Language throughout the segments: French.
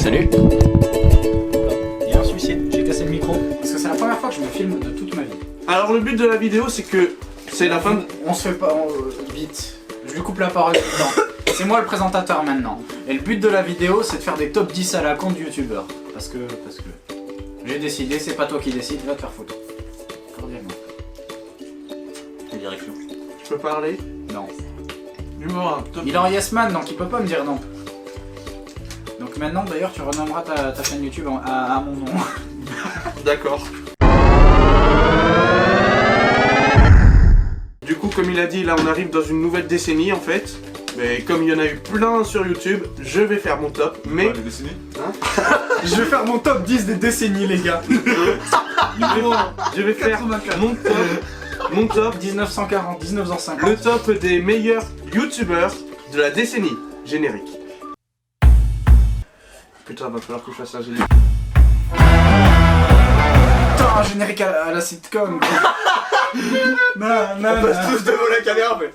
Salut. Il y a un suicide, j'ai cassé le micro. Parce que c'est la première fois que je me filme de toute ma vie. Alors le but de la vidéo c'est que c'est la fin de... On se fait pas vite. Je lui coupe la parole tout le temps. C'est moi le présentateur maintenant. Et le but de la vidéo c'est de faire des top 10 à la con de youtubeurs. Parce que j'ai décidé, c'est pas toi qui décides, va te faire foutre. Cordialement. Direction. Je peux parler? Non. Numéro 1, top. Il est en yes man donc il peut pas me dire non. Donc maintenant d'ailleurs tu renommeras ta chaîne YouTube à mon nom. D'accord. Du coup comme il a dit là on arrive dans une nouvelle décennie en fait. Mais comme il y en a eu plein sur YouTube, je vais faire mon top. Mais... Ouais, les décennies. Hein? Je vais faire mon top 10 des décennies les gars. Je vais faire mon top 1940, 1950. le top des meilleurs youtubeurs de la décennie. Générique. Putain, va falloir que je fasse un générique. Putain, un générique à la sitcom. Non, On passe tous devant la caméra en fait.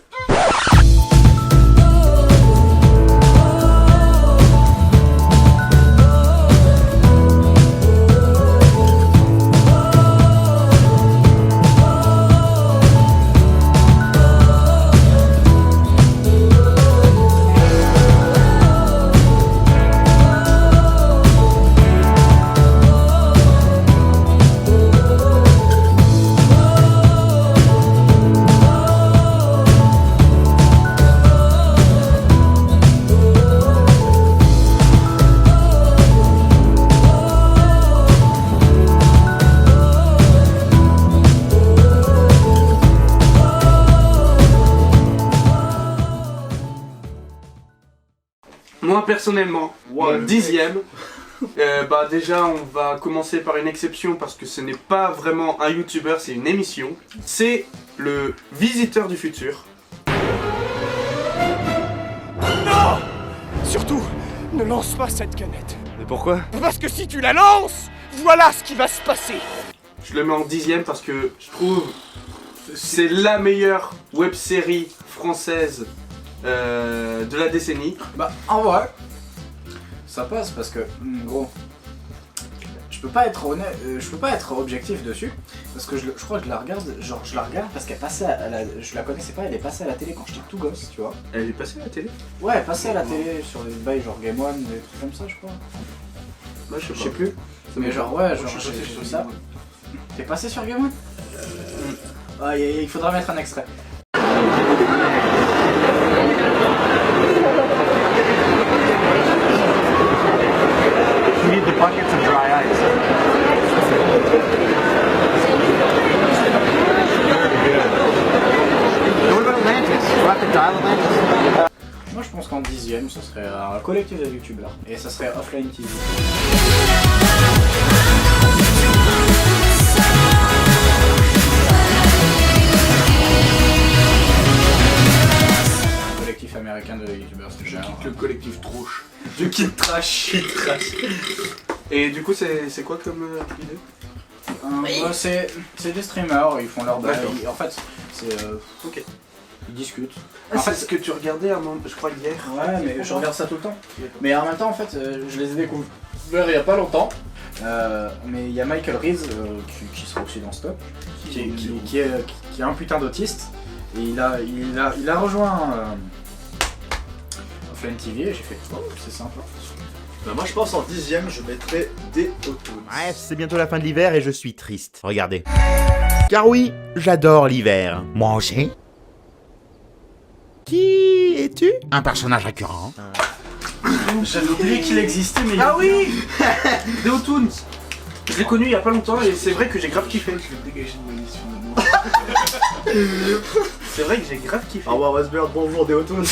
Moi personnellement, mon dixième, bah déjà on va commencer par une exception parce que ce n'est pas vraiment un youtubeur, c'est une émission. C'est le Visiteur du Futur. Non! Surtout, ne lance pas cette canette. Mais pourquoi? Parce que si tu la lances, voilà ce qui va se passer. Je le mets en dixième parce que je trouve c'est la meilleure web-série française de la décennie. Bah en vrai, ça passe parce que gros, je peux pas être honnête, je peux pas être objectif dessus parce que je crois que je la regarde, genre je la regarde parce qu'elle passait à la, je la connaissais pas, elle est passée à la télé quand j'étais tout gosse, tu vois. Elle est passée à la télé? Ouais, elle passait à la télé sur des bails genre Game One, des trucs comme ça, je crois. Moi je Je sais plus. Mais genre ouais, genre j'ai sur vu ça. T'es passé sur Game One? Ah, il faudra mettre un extrait. You need the buckets of dry ice. What about Atlantis? Crocodile Atlantis? Moi je pense qu'en dixième ce serait un collectif de youtubeurs et ça serait Offline TV. Collectif américain de youtubeurs, c'est Je genre. quitte le collectif Trouche. Je quitte trash. Et du coup c'est quoi comme idée? Bah, c'est des streamers, ils font leur bail. D'accord. En fait, c'est. Ok. Ils discutent. Ah, En c'est fait, ce que tu regardais à mon... je crois hier. Ouais, mais je regarde ça tout le temps. Mais en même temps, en fait, je les ai découverts il y a pas longtemps. Mais il y a Michael Reese qui sera aussi dans ce top, qui est un putain d'autiste. Et il a rejoint Offline TV et j'ai fait oh, c'est sympa. Bah moi je pense en dixième je mettrais des Autones. Bref, c'est bientôt la fin de l'hiver et je suis triste. Regardez. Car oui, j'adore l'hiver. Moi aussi. Qui es-tu? Un personnage récurrent. J'avais oublié qu'il existait, mais Ah oui. Deo Toons. Je l'ai connu il y a pas longtemps et c'est vrai que j'ai grave kiffé. C'est vrai que j'ai grave kiffé. Au revoir Westbird, bonjour des Autones.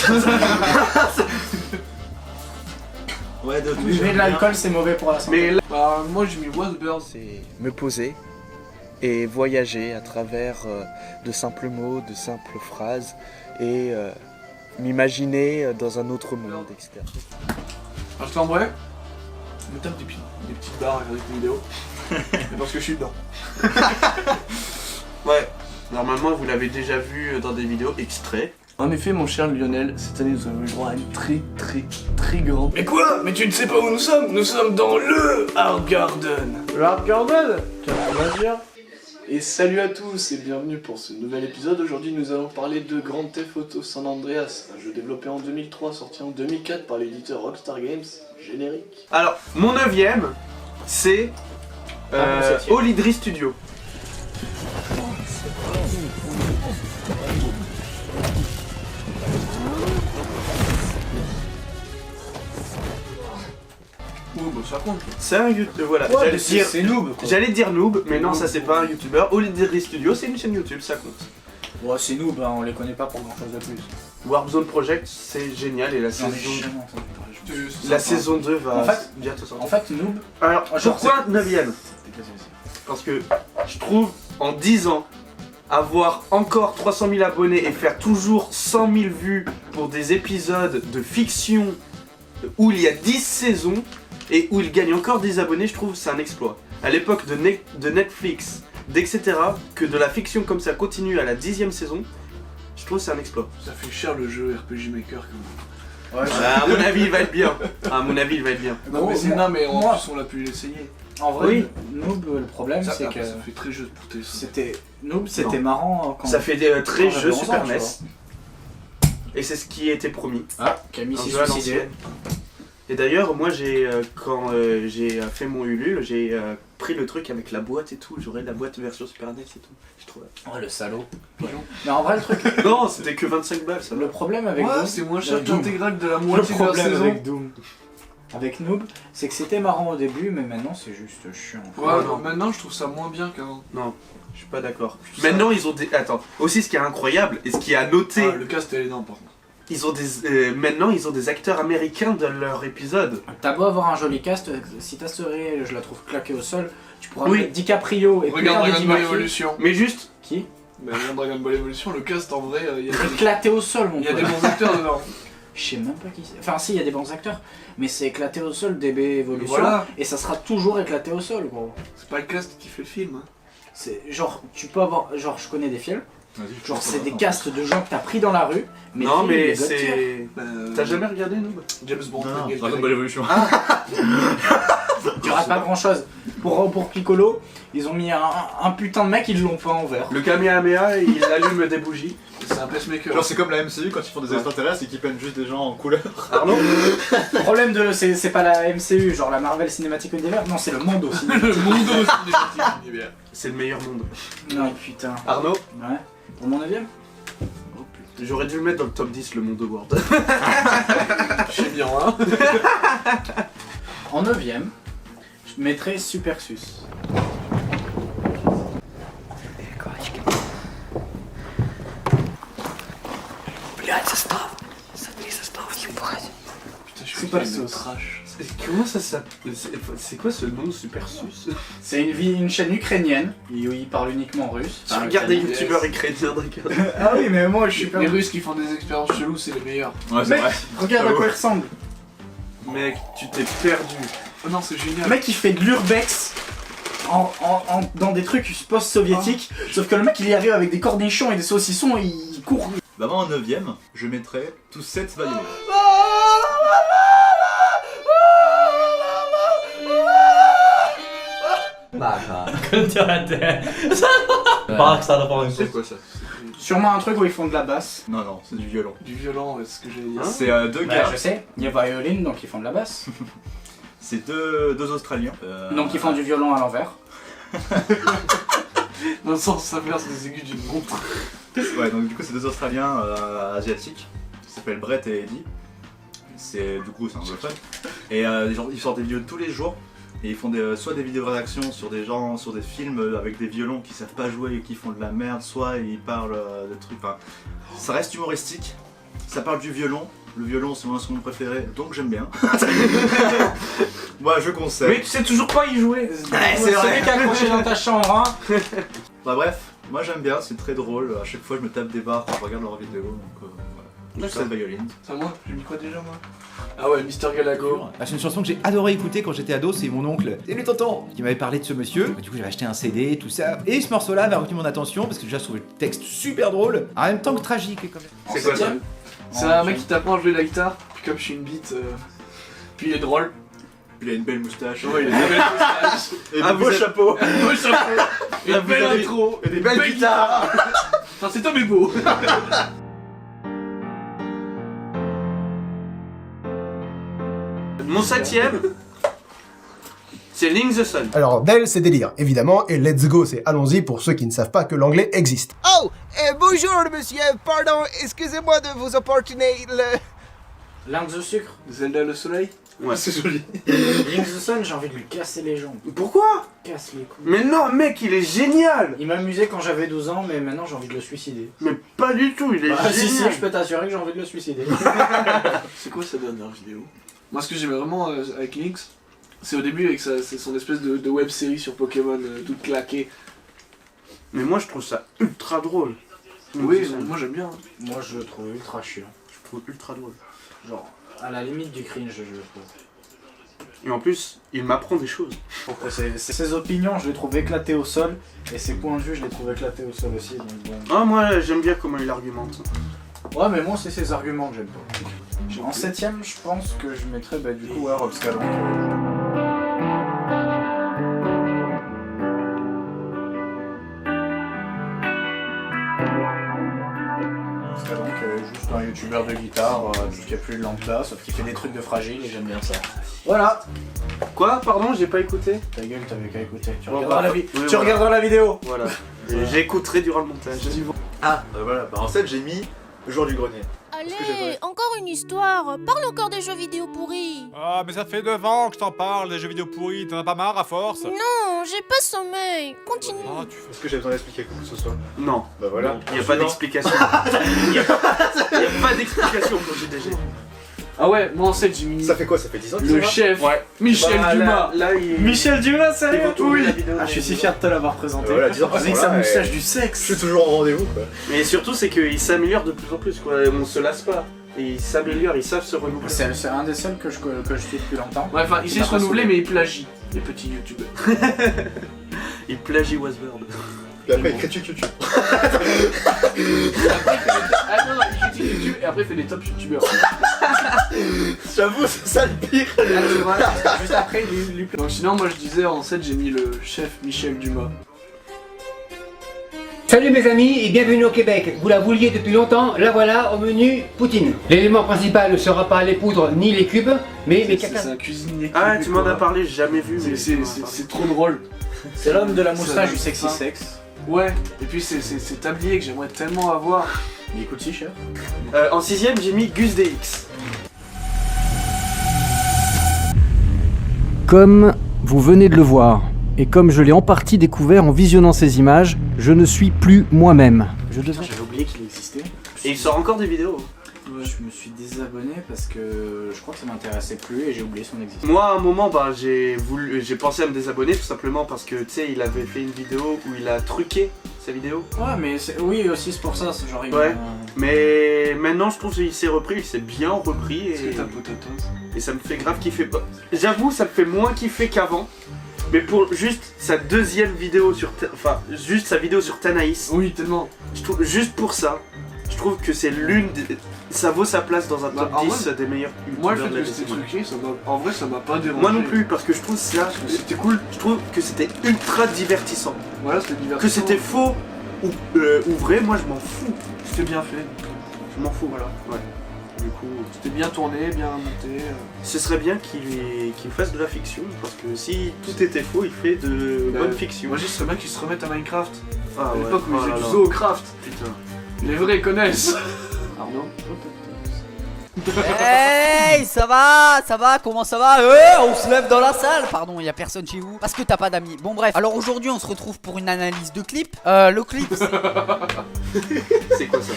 Ouais, des Autones. buvez de l'alcool, c'est mauvais pour la santé. Mais là, Bah, moi j'ai mis Westbird. C'est me poser et voyager à travers de simples mots, de simples phrases et m'imaginer dans un autre monde, etc. Parce qu'en vrai, je me tape des petites barres avec des vidéos. Mais parce que je suis dedans. ouais, normalement vous l'avez déjà vu dans des vidéos extraits. En effet, mon cher Lionel, cette année nous avons eu droit à une très grande... Mais quoi? Mais tu ne sais pas où nous sommes? Nous sommes dans le Art Garden. Le Art Garden? Quel plaisir. Et salut à tous et bienvenue pour ce nouvel épisode. Aujourd'hui nous allons parler de Grand Theft Auto San Andreas, un jeu développé en 2003, sorti en 2004 par l'éditeur Rockstar Games. Générique. Alors, mon 9ème, c'est Olidri Studio. Oh bah ça compte. C'est un youtubeur, voilà, Ouais, j'allais mais dire, c'est noob quoi. j'allais dire noob, mais non, ça c'est pas un youtubeur. Olidri Studio, c'est une chaîne YouTube, ça compte. Ouais, c'est noob, hein, on les connaît pas pour grand chose de plus. Warp Project, c'est génial et la J'en ai saison, jamais entendu parler. la saison 2 va En fait- bientôt sortir. En fait, noob, Alors, genre, pourquoi 9ème? Parce que je trouve, en 10 ans, avoir encore 300 000 abonnés et faire toujours 100 000 vues pour des épisodes de fiction où il y a 10 saisons et où il gagne encore des abonnés, je trouve c'est un exploit. À l'époque de Netflix, d'etc., que de la fiction comme ça continue à la 10e saison, je trouve c'est un exploit. Ça fait cher le jeu RPG Maker quand même. ouais, À mon avis, il va être bien. À mon avis, il va être bien. Non mais, en moi- plus on l'a pu l'essayer. en vrai, Oui. noob, le problème Ça, c'est après, que ça fait très jeu de pouté. ça. c'était marrant quand Ça fait des très quand jeux j'avais 11 Super ans, tu NES. vois. Et c'est ce qui était promis. Ah, Camille Un s'est jeu à suicidé. l'ancienne. Et d'ailleurs, moi, quand j'ai fait mon Ulule, j'ai pris le truc avec la boîte et tout. J'aurais la boîte version Super NES et tout. Je trouve. Oh le salaud. Mais en vrai, le truc, Non, c'était que 25 balles, ça. le problème avec Ouais, Doom, c'est moins cher que Doom. l'intégrale de la Le moitié de la problème saison. avec Doom, avec Noob, c'est que c'était marrant au début, mais maintenant c'est juste chiant. Ouais, non. maintenant je trouve ça moins bien qu'avant. Non, je suis pas d'accord. Maintenant, ils ont des. Attends, aussi ce qui est incroyable et ce qui est à noter, Ah, le cast elle est énorme par contre. ils ont maintenant, ils ont des acteurs américains dans leur épisode. T'as beau avoir un joli cast, si ta souris, je la trouve claquée au sol, tu pourras Oui. mettre DiCaprio et Regarde Peter Dragon Ball Murphy. Evolution. Mais juste, Qui Bah, regarde Dragon Ball Evolution, le cast en vrai, il y a Éclaté au sol, mon il y a pote. des bons acteurs dedans. Je sais même pas qui c'est. Enfin, si, il y a des bons acteurs, mais c'est éclaté au sol, DB Evolution, Voilà, et ça sera toujours éclaté au sol, gros. c'est pas le cast qui fait le film. Hein. C'est genre, tu peux avoir. Genre, je connais des films, genre, c'est des castes de gens que t'as pris dans la rue, mais non, le film, il mais est god tier. c'est. Bah, T'as jamais regardé Noob? James Bond. Non, Daniel Dragon Craig. Ball Evolution. Tu rates pas grand chose. Pour Piccolo, ils ont mis un putain de mec, ils l'ont peint en vert. Le Kamehameha, il allume des bougies. C'est un pacemaker. Genre c'est comme la MCU quand ils font des extraterrestres et qu'ils peignent juste des gens en couleur. Arnaud? Le problème de. C'est pas la MCU, genre la Marvel Cinematic Universe, non, c'est le monde aussi. Le monde cinématique univers. C'est le meilleur monde. Non, putain. Arnaud? Ouais. Pour mon 9ème J'aurais dû le mettre dans le top 10, le monde de World. Je sais bien, hein. En 9ème, je mettrais Supersus. Putain, je suis Super une sauce. trash. Comment ça s'appelle? C'est quoi ce nom Super Sus? C'est une chaîne ukrainienne, où ils parlent uniquement russe. Tu Enfin, regardes des ukrainien. youtubeurs ukrainiens, d'accord? Ah oui, mais moi je suis pas. Les Russes qui font des expériences cheloues, c'est les meilleurs. Ouais, c'est Mec, vrai. regarde à quoi il ressemble. Mec, tu t'es perdu. Oh non, c'est génial. Le mec il fait de l'urbex dans des trucs post-soviétiques, sauf que le mec il y arrive avec des cornichons et des saucissons et il court. Bah moi en 9ème, je mettrais tous 7 violets. C'est quoi ça? Sûrement un truc où ils font de la basse. Non, non, c'est du violon. Du violon, ouais, c'est ce que j'allais dire. Hein C'est deux Bah, gars, je sais, il y a violin donc ils font de la basse. c'est deux Australiens. Donc ils font du violon à l'envers. Dans le sens, ça verse des aigus d'une montre. Ouais, donc du coup c'est deux Australiens asiatiques, qui s'appellent Brett et Eddie. C'est du coup c'est anglophone. Et genre, ils sortent des vidéos tous les jours. Et ils font soit des vidéos rédaction sur des gens, sur des films avec des violons qui savent pas jouer et qui font de la merde, soit ils parlent de trucs. Enfin, ça reste humoristique. Ça parle du violon. Le violon c'est mon instrument préféré, donc j'aime bien. Moi je conseille. Mais tu sais toujours pas y jouer. C'est celui qui est accroché dans ta chambre, hein. Bah bref, moi j'aime bien, c'est très drôle. À chaque fois je me tape des barres quand je regarde leurs vidéos. Donc voilà. D'accord. Cette violines. C'est à moi, j'ai mis quoi déjà moi? Ah ouais, Mister Galago. C'est une chanson que j'ai adoré écouter quand j'étais ado, c'est mon oncle, salut tonton, qui m'avait parlé de ce monsieur. Du coup j'avais acheté un CD, tout ça. Et ce morceau-là avait retenu mon attention parce que déjà je trouvais le texte super drôle, en même temps que tragique quand même. C'est quoi ça? C'est un mec qui t'apprend à jouer de la guitare, puis comme je suis une bite, puis il est drôle. Puis il a une belle moustache. Ouais, il a une belle moustache. Et un beau chapeau. Un beau chapeau. Une belle intro. Et des belles guitares. Enfin, cet homme est beau. Mon 7ème, c'est Link the Sun. Alors, Belle, c'est délire, évidemment, et Let's Go, c'est allons-y pour ceux qui ne savent pas que l'anglais existe. Oh, bonjour monsieur, pardon, excusez-moi de vous importuner le... L'Inde de sucre. Zelda le soleil. Ouais, c'est joli. Link the Sun, j'ai envie de lui casser les jambes. Pourquoi? Casse les couilles. Mais non, mec, il est génial. Il m'amusait quand j'avais 12 ans, mais maintenant j'ai envie de le suicider. Mais pas du tout, il est Bah, si, génial. je peux t'assurer que j'ai envie de le suicider. C'est quoi sa dernière vidéo? Moi, ce que j'aimais vraiment avec Lynx, c'est au début avec c'est son espèce de web série sur Pokémon toute claquée. Mais moi, je trouve ça ultra drôle. Oui, moi j'aime bien. Moi je le trouve ultra chiant. Je trouve ultra drôle. Genre, à la limite du cringe, je le trouve. Et en plus, il m'apprend des choses. Pourquoi ses opinions, je les trouve éclatées au sol, et ses points de vue, je les trouve éclatés au sol aussi. Donc bon. Ah, moi, j'aime bien comment il argumente. Ouais, mais moi, c'est ses arguments que j'aime pas. En 7ème, je pense que je mettrais du coup Robscalon. Robscalon, qui est juste un youtubeur de guitare, qui a plus de lambda, sauf qu'il fait des trucs de fragile et j'aime bien ça. Voilà. Quoi? Pardon, j'ai pas écouté? Ta gueule, t'avais qu'à écouter. Tu Bon, regarderas, bah, la, oui, tu voilà. regarderas la vidéo. Voilà. J'écouterai durant le montage. Ah, voilà. Bah en 7 j'ai mis le jour du grenier. Allez, encore une histoire. Parle encore des jeux vidéo pourris. Ah, mais ça fait 9 ans que je t'en parle des jeux vidéo pourris, t'en as pas marre à force? Non, j'ai pas sommeil. Continue. Ah, tu fais... Est-ce que j'ai besoin d'expliquer quoi que ce soit? Non. Bah voilà. Il n'y a pas d'explication. Il n'y a pas d'explication pour GDG. Ah ouais, moi en 7 j'ai mis Ça fait quoi? Ça fait 10 ans que le ça va chef Ouais. Michel Bah, Dumas. Là, il... Michel Dumas, ça Il va tourner la vidéo. Ah, je suis si fier de te l'avoir présenté. Voilà, 10 ans qu'ils avec sont sa là, moustache et- du Je sexe. suis toujours en rendez-vous quoi. Mais surtout, c'est qu'il s'améliore de plus en plus, quoi. On se lasse pas. Et ils s'améliorent, ils savent se renouveler. C'est un des seuls que je suis depuis longtemps. Ouais, enfin, il Il sait m'a se pas renouveler, saoulé. mais il plagie les petits youtubeurs. Il plagie Wasbird. Puis après il critique YouTube. Ah non, non, il critique YouTube et après il fait des top youtubeurs. J'avoue, c'est ça le pire. Juste après, il lui plaît. Donc sinon, moi je disais en 7 j'ai mis le chef Michel Dumas. Salut mes amis et bienvenue au Québec. Vous la vouliez depuis longtemps, la voilà au menu poutine. L'élément principal ne sera pas les poudres ni les cubes, mais C'est caca. un cuisinier. Ah, tu m'en as parlé, j'ai jamais vu. mais C'est trop drôle. C'est l'homme de la moustache Ça- du sexy ça- sexe. Ouais, et puis c'est cet tablier que j'aimerais tellement avoir. Mais il coûte si cher. En 6ème, j'ai mis Gus DX. Comme vous venez de le voir, et comme je l'ai en partie découvert en visionnant ces images, je ne suis plus moi-même. Je devrais... J'avais oublié qu'il existait. Et il sort encore des vidéos. Je me suis désabonné parce que je crois que ça m'intéressait plus et j'ai oublié son existence. Moi, à un moment, j'ai pensé à me désabonner tout simplement parce que, tu sais, il avait fait une vidéo où il a truqué sa vidéo. Ouais, mais oui, aussi c'est pour ça, c'est genre il Ouais. Mais maintenant, je trouve qu'il s'est repris, il s'est bien repris Est-ce que et... t'as potatoes? Et ça me fait grave kiffer. J'avoue, ça me fait moins kiffer qu'avant. Mais pour juste sa deuxième vidéo sur... Enfin, juste sa vidéo sur Tanaïs. Oui, tellement. Je trouve, juste pour ça, je trouve que c'est l'une des... Ça vaut sa place dans un top en 10 vrai, des meilleurs Moi, le youtubeurs fait de la que c'était décennie. truqué, en vrai, ça m'a pas dérangé. Moi non plus, parce que je trouve ça... C'était cool. Je trouve que c'était ultra divertissant. Voilà, c'était divertissant. Que c'était faux ou vrai, moi je m'en fous. C'était bien fait. Je m'en fous, voilà. Ouais. Du coup, C'était bien tourné, bien monté. ce serait bien qu'il fasse de la fiction, parce que si tout était faux, il fait de bonne fiction. Moi, ce serait bien qu'ils se remettent à Minecraft. Ah À ouais. l'époque où Oh ils là faisaient là. du Zoocraft. Putain. Les vrais connaissent. Arnaud. Hey, ça va, comment ça va? On se lève dans la salle. Pardon, il y a personne chez vous parce que t'as pas d'amis. Bon bref, alors aujourd'hui on se retrouve pour une analyse de clip. Le clip c'est... C'est quoi ça?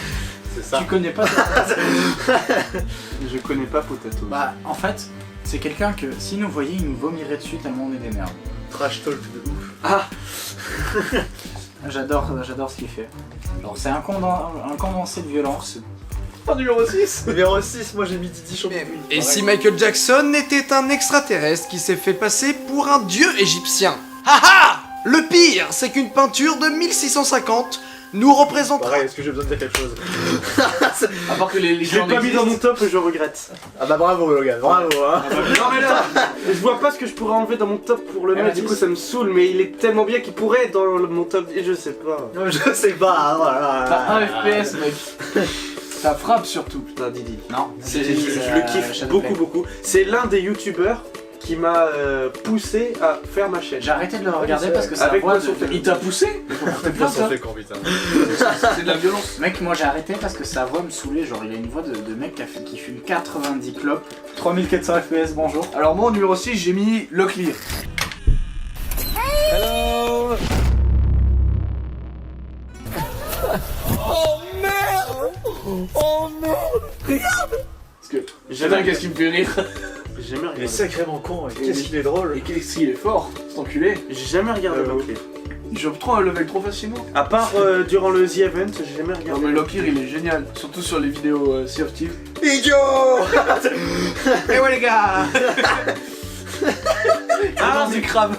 C'est ça. Tu connais pas Je connais pas Potato. Bah, en fait, c'est quelqu'un que s'il nous voyait, il nous vomirait dessus tellement on est des merdes. Trash talk de ouf. Ah. J'adore ce qu'il fait. Alors, c'est un condensé de violence. Pas numéro 6. Numéro 6, moi j'ai mis Didi Champion. Et si Michael Jackson était un extraterrestre qui s'est fait passer pour un dieu égyptien? Haha! Le pire, c'est qu'une peinture de 1650 nous représente... Pareil, est-ce que j'ai besoin de dire quelque chose? À part que les Je l'ai pas mis dans mon top, je regrette. Ah bah bravo Logan, bravo hein. Non mais là, je vois pas ce que je pourrais enlever dans mon top pour le mettre, du coup ça me saule, mais il est tellement bien qu'il pourrait être dans mon top, et je sais pas. Non, je sais pas, voilà. T'as 1 FPS, mec. Ça frappe surtout. Putain, Didi. Non, Je le kiffe beaucoup. C'est l'un des youtubeurs qui m'a poussé à faire ma chaîne. J'ai arrêté de le regarder parce que ça avec voix moi, Il t'a poussé? fait quand putain. C'est de la violence. Mec, moi j'ai arrêté parce que sa voix me saoulait. Genre, il a une voix de mec qui fume 90 clopes, 3400 FPS, bonjour. Alors moi, au numéro 6, j'ai mis Locklear. Hello. Oh merde. Oh merde. Regarde. Parce que putain, qu'est-ce qui me fait rire? J'ai jamais Il est regardé. sacrément con, et qu'est-ce qu'il est drôle. Et qu'est-ce qu'il est fort, cet enculé. J'ai jamais regardé Locklear. Il chope trop un level trop facilement. À part durant le The Event, j'ai jamais Non regardé. mais Locklear il est génial, surtout sur les vidéos Sea of Thieves. Idiot. Eh ouais les gars! Ah, du crabe.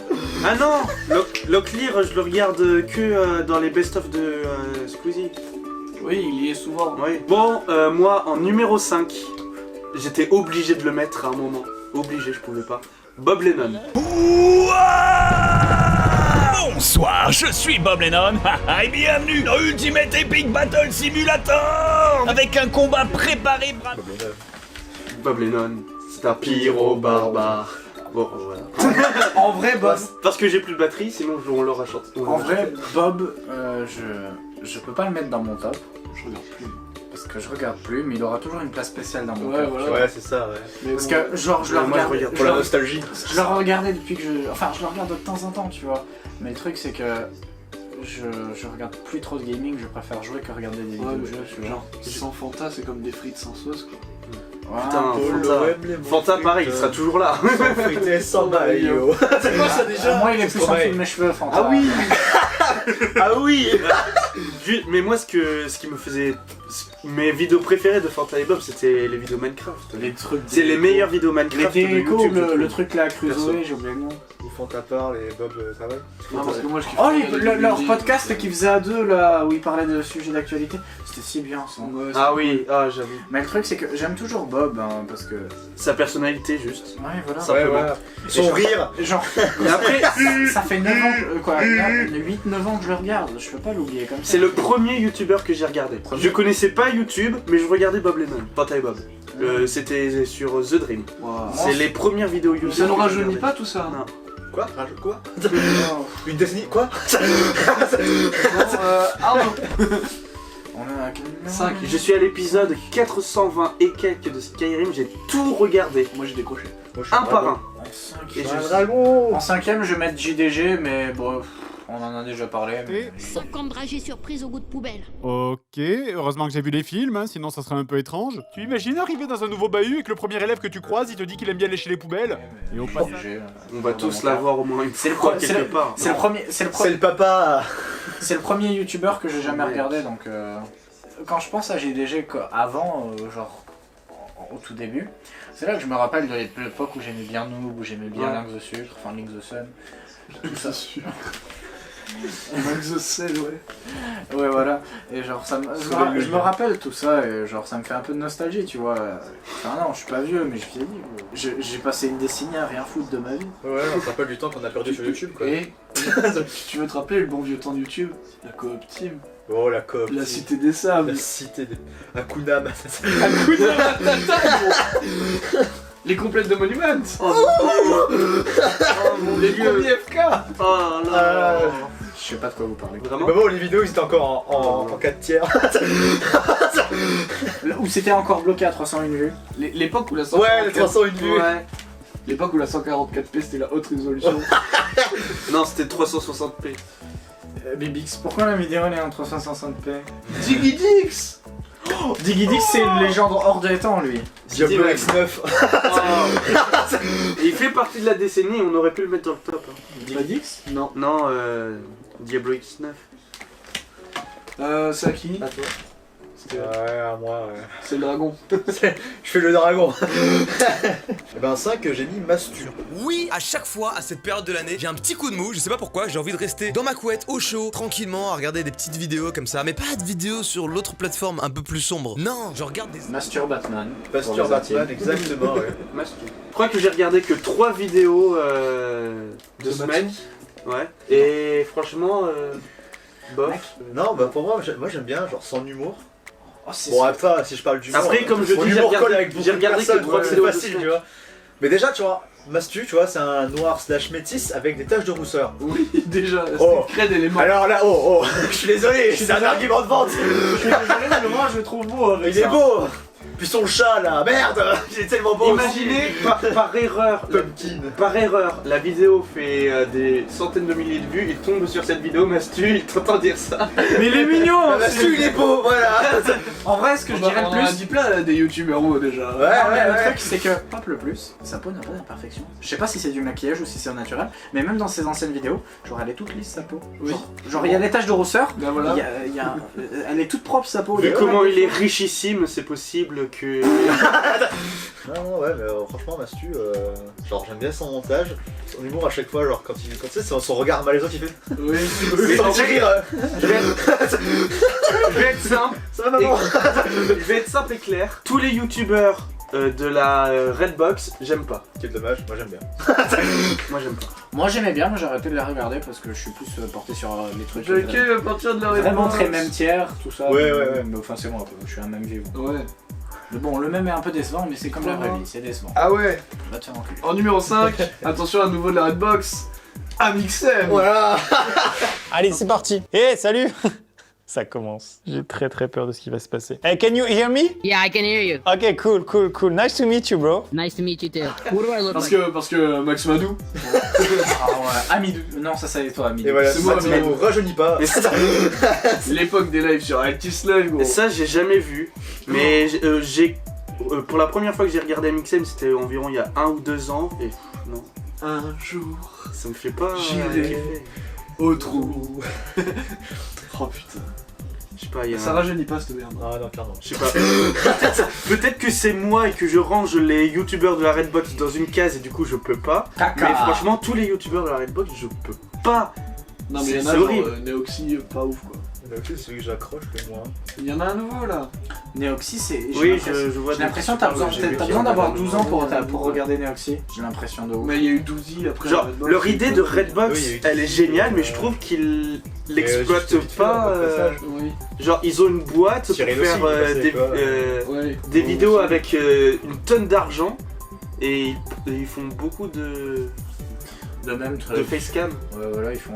Ah non, Locklear, je le regarde que dans les best-of de Squeezie. Oui, il y est souvent. Oui. Bon, moi en numéro 5, j'étais obligé de le mettre à un moment. Obligé, je pouvais pas. Bob Lennon. Bonsoir, je suis Bob Lennon et bienvenue dans Ultimate Epic Battle Simulator avec un combat préparé. Bob Lennon, c'est un pyro barbare. Bon, voilà. En vrai, Bob. Parce que j'ai plus de batterie, sinon on l'aura chanté. En vrai, Bob, je peux pas le mettre dans mon top. Je regarde plus. Parce que je regarde plus, mais il aura toujours une place spéciale dans mon Ouais, cœur. voilà. Ouais, c'est ça, ouais. Mais Parce bon. que, genre, je le Moi, je regarde. regarde Pour la nostalgie. Je le regardais depuis que je. Enfin, je le regarde de temps en temps, tu vois. Mais le truc, c'est que. Je regarde plus trop de gaming, je préfère jouer que regarder des vidéos Ouais, de jeux, tu vois. genre, sans Fanta, c'est comme des frites sans sauce quoi. Ouais, Putain, un peu. Fanta, pareil, il sera toujours là. Sans frité, sans maillot. C'est quoi ça déjà? Moi, il est plus en dessous de mes cheveux, Fanta. Ah oui. Ah oui. Mais moi, ce qui me faisait... Mes vidéos préférées de Fanta et Bob, c'était les vidéos Minecraft. Les trucs. C'est les meilleures vidéos Minecraft Les de décos, YouTube. je le trouve. truc là, Crusoe, j'ai oublié le nom. Ils font ta part, les Bob, ça va. Non, parce que moi je kiffe. Oh, leur podcast qu'ils faisaient à deux, là, où ils parlaient de sujets d'actualité, c'était si bien ça. Ouais, Ah oui, ah j'avoue. Mais le truc, c'est que j'aime toujours Bob, hein, parce que. Sa personnalité, juste. Ouais, voilà. Simplement. Son rire. Genre, Et après, ça fait 9 ans, quoi, 8-9 ans que je le regarde, je peux pas l'oublier comme ça. c'est le premier YouTuber que j'ai regardé. Je connaissais pas YouTube, mais je regardais Bob Lennon, Fanta et Bob. C'était sur The Dream. Wow. C'est les premières vidéos YouTube. Ça nous que j'ai rajeunit regardées. pas tout ça? Non. Quoi? Rajoute quoi? Une décennie? Quoi? Arnaud. On est à quel numéro 5. Je suis à l'épisode 420 et quelques de Skyrim, j'ai tout regardé. Moi j'ai décroché. Un par un. Et en cinquième, je vais mettre JDG, mais bon, on en a déjà parlé. Mais... Sans comme dragée surprise au goût de poubelle. Ok, heureusement que j'ai vu les films, hein, sinon ça serait un peu étrange. Tu imagines arriver dans un nouveau bahut et que le premier élève que tu croises, il te dit qu'il aime bien lécher les poubelles? Et au passage... On va tous l'avoir au moins une C'est le, fois pro- c'est quelque le- part. c'est le premier, c'est le, pro- C'est le papa. c'est le premier youtubeur que j'ai jamais regardé, donc quand je pense à JDG avant, genre au tout début, c'est là que je me rappelle de l'époque où j'aimais bien Noob, où j'aimais bien Ouais. Link the Sucre, enfin Link the Sun, tout ça. Link the Sun, ouais. Ouais, voilà. Et genre, je me rappelle tout ça, et genre, ça me fait un peu de nostalgie, tu vois. Enfin, non, je suis pas vieux, mais je vieillis. J'ai passé une décennie à rien foutre de ma vie. Ouais, on se rappelle du temps qu'on a perdu sur YouTube, quoi. Et tu veux te rappeler le bon vieux temps de YouTube? La coop team. Oh, la coop. La cité des sables. La cité des... Hakuna Matata. Hakuna Matata, gros. Les complètes de Monument. Oh, Les premiers FK. Oh là. Je sais pas de quoi vous parlez. Vraiment? Bah bon, les vidéos ils étaient encore en 4 tiers. Où c'était encore bloqué à 301 vues. L'époque où la 144... Ouais, les 301 vues. Ouais. L'époque où la 144p c'était la haute résolution. Non, c'était 360p. Bibix, pourquoi la vidéo elle est en 360p? Digidix. Digidix, c'est une légende hors des temps, lui. Diablo X9. Et il fait partie de la décennie, on aurait pu le mettre dans le top. Hein. Digidix? Non, non, Diablo X9. C'est à qui? À toi. Ouais, moi, ouais. C'est le dragon. Je fais le dragon. Et ben 5, j'ai mis Mastu. Oui, à chaque fois, à cette période de l'année, j'ai un petit coup de mou, je sais pas pourquoi, j'ai envie de rester dans ma couette, au chaud, tranquillement, à regarder des petites vidéos comme ça, mais pas de vidéos sur l'autre plateforme un peu plus sombre. Non, je regarde des... Mastur Batman. Mastur Batman, exactement, ouais. Je crois que j'ai regardé que 3 vidéos de semaine. Ouais. Et franchement, bof. Non, bah pour moi j'aime bien, genre sans humour. Oh, bon, après, si je parle d'humour. Après, comme je dis, j'ai regardé que 3 c'est vidéos facile, tu vois. Mais déjà, tu vois, Mastu, tu vois, c'est un noir slash métis avec des taches de rousseur. Oui, déjà, c'est oh. crête élément. Alors là, je suis désolé, c'est un argument de vente. Je suis désolé, mais moi je le trouve beau avec Il est beau. Puis son chat là, merde, il est tellement beau. Imaginez par erreur, la vidéo fait des centaines de milliers de vues, il tombe sur cette vidéo, Mastu, il t'entend dire ça. Mais il est mignon. Mastu, il est beau, voilà. En vrai, ce que je dirais le plus. On a dit plein des youtubeurs déjà. Le truc, c'est que Pop le plus, sa peau n'a pas d'imperfection. Je sais pas si c'est du maquillage ou si c'est au naturel, mais même dans ses anciennes vidéos, genre elle est toute lisse sa peau. Oui. Genre il y a des taches de rousseur, ben voilà. Elle est toute propre sa peau. Vu comment il est richissime, c'est possible que... Non, ouais, mais franchement, Mastu, genre j'aime bien son montage, son humour à chaque fois, genre quand tu sais, c'est son regard malaisant qui fait. Oui, sans rire. Je vais être simple. Ça va, maman. Je vais être simple et clair. Tous les youtubeurs de la Redbox, j'aime pas. Quel dommage, moi j'aime bien. Moi j'aime pas. Moi j'aimais bien, moi j'ai arrêté de la regarder parce que je suis plus porté sur les trucs. J'ai à partir de la Redbox. Vraiment très même tiers, tout ça. Ouais. Mais enfin c'est moi, je suis un même vivant. Ouais. Mais bon, le même est un peu décevant, mais c'est comme la vraie vie, c'est décevant. Ah ouais. Va te faire enculer. En numéro 5, attention à nouveau de la Redbox, Amixem. Voilà. Allez, c'est parti. Salut. Ça commence. J'ai très peur de ce qui va se passer. Hey, can you hear me? Yeah, I can hear you. Okay, cool. Nice to meet you, bro. Nice to meet you too. What do I look parce like? que Max Madou. Ah ouais, Amidou. Non, ça c'est toi, Amidou. Et voilà, c'est moi, Amidou. Rajeunit pas. C'est l'époque des lives sur Altis Live, gros. Et ça, j'ai jamais vu. Mais pour la première fois que j'ai regardé Amixem, c'était environ il y a 1 ou 2 ans. Et non. Un jour, ça me fait pas. J'irai au trou. Oh putain. Je sais pas, il y a. Ça rajeunit pas cette merde. Ah non, clairement. Je sais pas. Peut-être que c'est moi et que je range les youtubeurs de la Redbox dans une case et du coup je peux pas. Mais franchement, tous les youtubeurs de la Redbox, je peux pas. Non, mais il y en a c'est horrible. Neoxy, pas ouf quoi. Neoxy, c'est celui que j'accroche le moins. Il y en a un nouveau là. Neoxy, c'est. Oui, je vois. J'ai l'impression que t'as besoin d'avoir 12 ans pour regarder Neoxy. J'ai l'impression de ouf. Mais il y a eu 12 après. Genre, leur idée de Redbox, elle est géniale, mais je trouve qu'ils l'exploitent pas. Oui. Genre, ils ont une boîte pour faire des vidéos avec une tonne d'argent et ils font beaucoup de même de facecam. Ouais, voilà, ils font.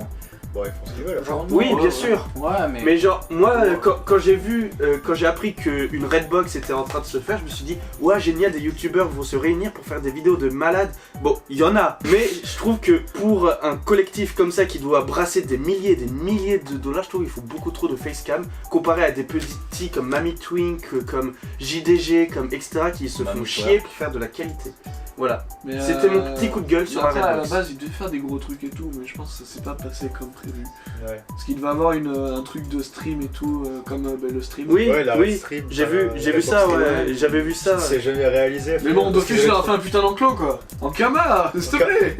Bon, ils font ce qu'ils veulent. Genre, oui, bien sûr. Ouais, mais genre, moi, quand j'ai appris qu'une Redbox était en train de se faire, je me suis dit, ouais, génial, des youtubeurs vont se réunir pour faire des vidéos de malades. Bon, il y en a, mais je trouve que pour un collectif comme ça qui doit brasser des milliers de dollars, je trouve qu'il faut beaucoup trop de facecam comparé à des petits comme Mamie Twink, comme JDG, comme etc. qui se font chier pour faire de la qualité. Voilà, c'était mon petit coup de gueule sur la Redbox. À la base, il devait faire des gros trucs et tout, mais je pense que ça s'est pas passé comme prévu. Ouais. Parce qu'il devait avoir un truc de stream et tout, comme le stream. Oui, oui, stream, j'ai vu ça, ouais, j'avais vu ça. C'est jamais réalisé. Mais bon, Dofus, il a fait un putain d'enclos quoi. En Kama, s'il te plaît.